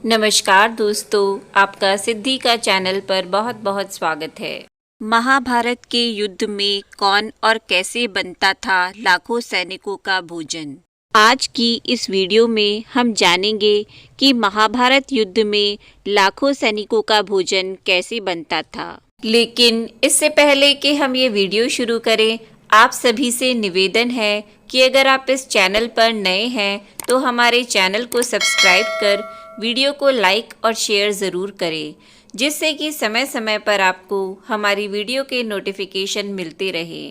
नमस्कार दोस्तों, आपका सिद्धि का चैनल पर बहुत बहुत स्वागत है। महाभारत के युद्ध में कौन और कैसे बनता था लाखों सैनिकों का भोजन। आज की इस वीडियो में हम जानेंगे कि महाभारत युद्ध में लाखों सैनिकों का भोजन कैसे बनता था। लेकिन इससे पहले कि हम ये वीडियो शुरू करें, आप सभी से निवेदन है कि अगर आप इस चैनल पर नए हैं तो हमारे चैनल को सब्सक्राइब कर वीडियो को लाइक और शेयर ज़रूर करें, जिससे कि समय समय पर आपको हमारी वीडियो के नोटिफिकेशन मिलते रहे।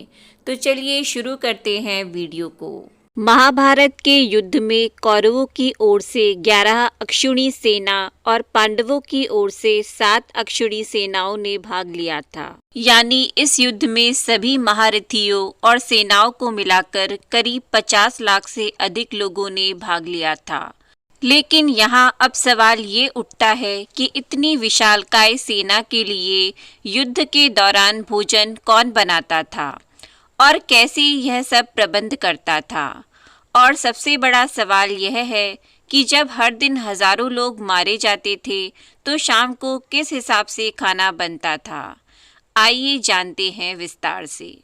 तो चलिए शुरू करते हैं वीडियो को। महाभारत के युद्ध में कौरवों की ओर से 11 अक्षौणी सेना और पांडवों की ओर से 7 अक्षौणी सेनाओं ने भाग लिया था। यानी इस युद्ध में सभी महारथियों और सेनाओं को मिलाकर करीब 50 लाख से अधिक लोगों ने भाग लिया था। लेकिन यहाँ अब सवाल ये उठता है कि इतनी विशालकाय सेना के लिए युद्ध के दौरान भोजन कौन बनाता था और कैसे यह सब प्रबंध करता था। और सबसे बड़ा सवाल यह है कि जब हर दिन हजारों लोग मारे जाते थे तो शाम को किस हिसाब से खाना बनता था। आइए जानते हैं विस्तार से।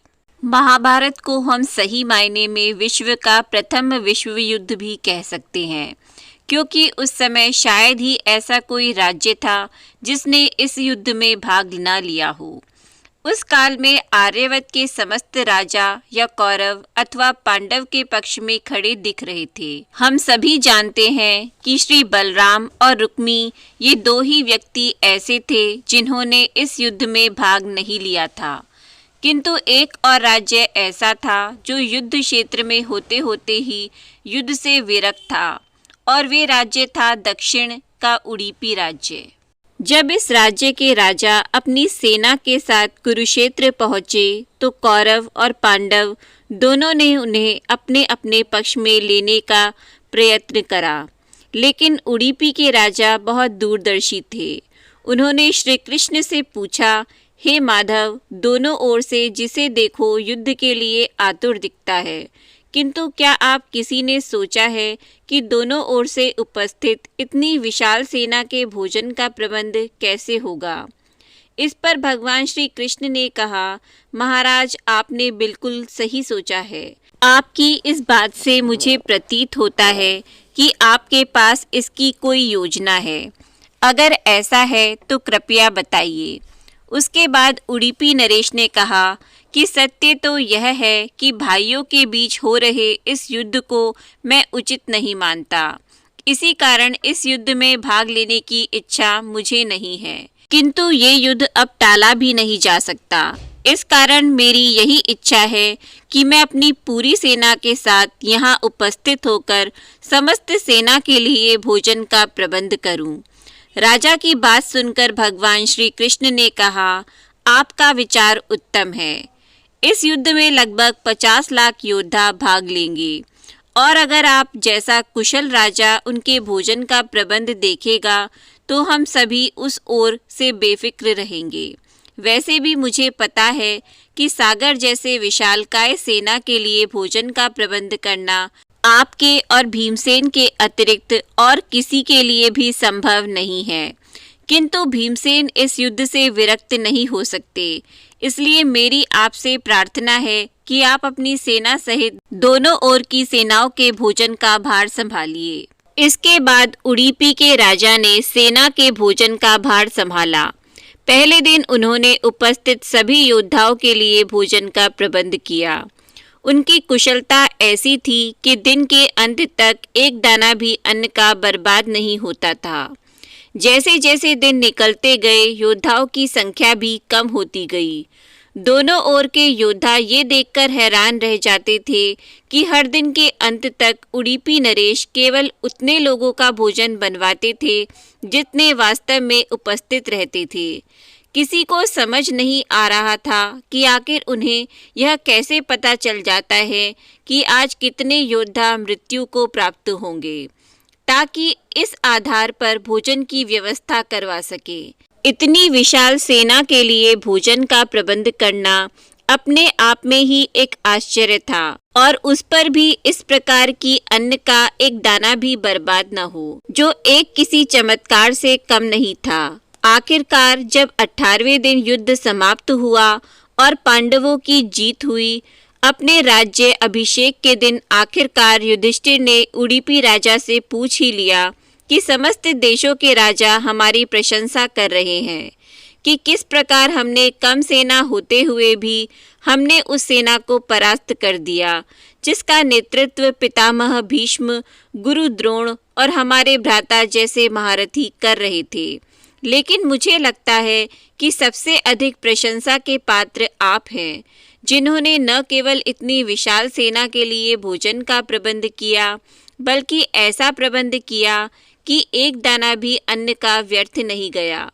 महाभारत को हम सही मायने में विश्व का प्रथम विश्व युद्ध भी कह सकते हैं, क्योंकि उस समय शायद ही ऐसा कोई राज्य था जिसने इस युद्ध में भाग न लिया हो। उस काल में आर्यवत के समस्त राजा या कौरव अथवा पांडव के पक्ष में खड़े दिख रहे थे। हम सभी जानते हैं कि श्री बलराम और रुक्मी ये दो ही व्यक्ति ऐसे थे जिन्होंने इस युद्ध में भाग नहीं लिया था, किंतु एक और राज्य ऐसा था जो युद्ध क्षेत्र में होते होते ही युद्ध से विरक्त था, और वे राज्य था दक्षिण का उडुपी राज्य। जब इस राज्य के राजा अपनी सेना के साथ कुरुक्षेत्र पहुँचे तो कौरव और पांडव दोनों ने उन्हें अपने अपने पक्ष में लेने का प्रयत्न करा, लेकिन उडुपी के राजा बहुत दूरदर्शी थे। उन्होंने श्री कृष्ण से पूछा, हे माधव, दोनों ओर से जिसे देखो युद्ध के लिए आतुर दिखता है, किंतु क्या आप किसी ने सोचा है कि दोनों ओर से उपस्थित इतनी विशाल सेना के भोजन का प्रबंध कैसे होगा। इस पर भगवान श्री कृष्ण ने कहा, महाराज, आपने बिल्कुल सही सोचा है। आपकी इस बात से मुझे प्रतीत होता है कि आपके पास इसकी कोई योजना है। अगर ऐसा है तो कृपया बताइए। उसके बाद उडुपी नरेश ने कहा कि सत्य तो यह है कि भाइयों के बीच हो रहे इस युद्ध को मैं उचित नहीं मानता। इसी कारण इस युद्ध में भाग लेने की इच्छा मुझे नहीं है, किंतु ये युद्ध अब टाला भी नहीं जा सकता। इस कारण मेरी यही इच्छा है कि मैं अपनी पूरी सेना के साथ यहाँ उपस्थित होकर समस्त सेना के लिए भोजन का प्रबंध करूँ। राजा की बात सुनकर भगवान श्री कृष्ण ने कहा, आपका विचार उत्तम है। इस युद्ध में लगभग 50 लाख योद्धा भाग लेंगे, और अगर आप जैसा कुशल राजा उनके भोजन का प्रबंध देखेगा तो हम सभी उस ओर से बेफिक्र रहेंगे। वैसे भी मुझे पता है कि सागर जैसे विशालकाय सेना के लिए भोजन का प्रबंध करना आपके और भीमसेन के अतिरिक्त और किसी के लिए भी संभव नहीं है, किंतु भीमसेन इस युद्ध से विरक्त नहीं हो सकते। इसलिए मेरी आपसे प्रार्थना है कि आप अपनी सेना सहित दोनों ओर की सेनाओं के भोजन का भार संभालिए। इसके बाद उडुपी के राजा ने सेना के भोजन का भार संभाला। पहले दिन उन्होंने उपस्थित सभी योद्धाओं के लिए भोजन का प्रबंध किया। उनकी कुशलता ऐसी थी कि दिन के अंत तक एक दाना भी अन्न का बर्बाद नहीं होता था। जैसे जैसे दिन निकलते गए योद्धाओं की संख्या भी कम होती गई। दोनों ओर के योद्धा ये देखकर हैरान रह जाते थे कि हर दिन के अंत तक उडुपी नरेश केवल उतने लोगों का भोजन बनवाते थे जितने वास्तव में उपस्थित रहते थे। किसी को समझ नहीं आ रहा था कि आखिर उन्हें यह कैसे पता चल जाता है कि आज कितने योद्धा मृत्यु को प्राप्त होंगे, ताकि इस आधार पर भोजन की व्यवस्था करवा सके। इतनी विशाल सेना के लिए भोजन का प्रबंध करना अपने आप में ही एक आश्चर्य था और उस पर भी इस प्रकार की अन्न का एक दाना भी बर्बाद न हो, जो एक किसी चमत्कार से कम नहीं था। आखिरकार जब 18वें दिन युद्ध समाप्त हुआ और पांडवों की जीत हुई, अपने राज्य अभिषेक के दिन आखिरकार युधिष्ठिर ने उडुपी राजा से पूछ ही लिया कि समस्त देशों के राजा हमारी प्रशंसा कर रहे हैं कि किस प्रकार हमने कम सेना होते हुए भी हमने उस सेना को परास्त कर दिया, जिसका नेतृत्व पितामह भीष्म, गुरु द्रोण और हमारे भ्राता जैसे महारथी कर रहे थे। लेकिन मुझे लगता है कि सबसे अधिक प्रशंसा के पात्र आप हैं, जिन्होंने न केवल इतनी विशाल सेना के लिए भोजन का प्रबंध किया, बल्कि ऐसा प्रबंध किया कि एक दाना भी अन्न का व्यर्थ नहीं गया।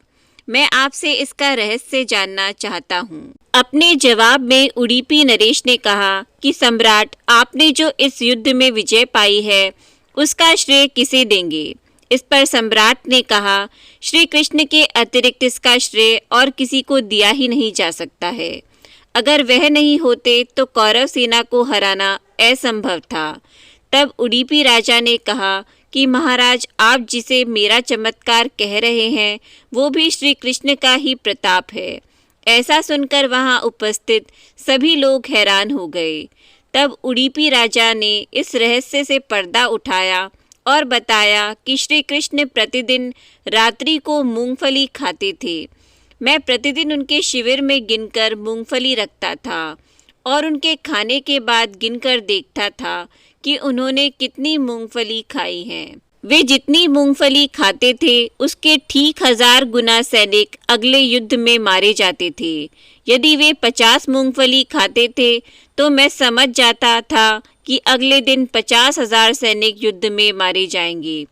मैं आपसे इसका रहस्य जानना चाहता हूँ। अपने जवाब में उडुपी नरेश ने कहा कि सम्राट, आपने जो इस युद्ध में विजय पाई है, उसका श्रेय किसे देंगे? इस पर सम्राट ने कहा, श्री कृष्ण के अतिरिक्त इसका श्रेय और किसी को दिया ही नहीं जा सकता है। अगर वह नहीं होते तो कौरव सेना को हराना असंभव था। तब उडुपी राजा ने कहा कि महाराज, आप जिसे मेरा चमत्कार कह रहे हैं, वो भी श्री कृष्ण का ही प्रताप है। ऐसा सुनकर वहां उपस्थित सभी लोग हैरान हो गए। तब उडुपी राजा ने इस रहस्य से पर्दा उठाया और बताया कि श्री कृष्ण प्रतिदिन रात्रि को मूंगफली खाते थे। मैं प्रतिदिन उनके शिविर में गिनकर मूंगफली रखता था और उनके खाने के बाद गिनकर देखता था कि उन्होंने कितनी मूंगफली खाई है। वे जितनी मूंगफली खाते थे, उसके ठीक 1000 गुना सैनिक अगले युद्ध में मारे जाते थे। यदि वे 50 मूंगफली खाते थे तो मैं समझ जाता था कि अगले दिन 50,000 सैनिक युद्ध में मारे जाएंगे।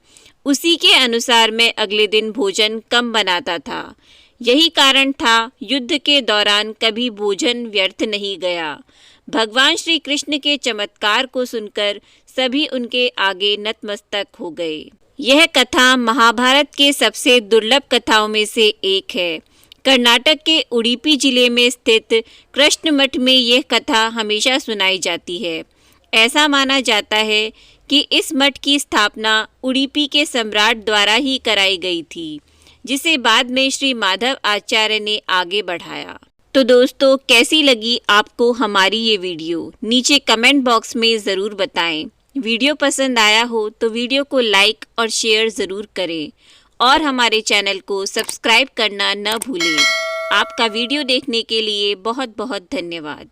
उसी के अनुसार मैं अगले दिन भोजन कम बनाता था। यही कारण था युद्ध के दौरान कभी भोजन व्यर्थ नहीं गया। भगवान श्री कृष्ण के चमत्कार को सुनकर सभी उनके आगे नतमस्तक हो गए। यह कथा महाभारत के सबसे दुर्लभ कथाओं में से एक है। कर्नाटक के उडुपी जिले में स्थित कृष्ण मठ में यह कथा हमेशा सुनाई जाती है। ऐसा माना जाता है कि इस मठ की स्थापना उडुपी के सम्राट द्वारा ही कराई गई थी, जिसे बाद में श्री माधव आचार्य ने आगे बढ़ाया। तो दोस्तों, कैसी लगी आपको हमारी ये वीडियो? नीचे कमेंट बॉक्स में ज़रूर बताएं। वीडियो पसंद आया हो तो वीडियो को लाइक और शेयर ज़रूर करें और हमारे चैनल को सब्सक्राइब करना न भूलें। आपका वीडियो देखने के लिए बहुत बहुत धन्यवाद।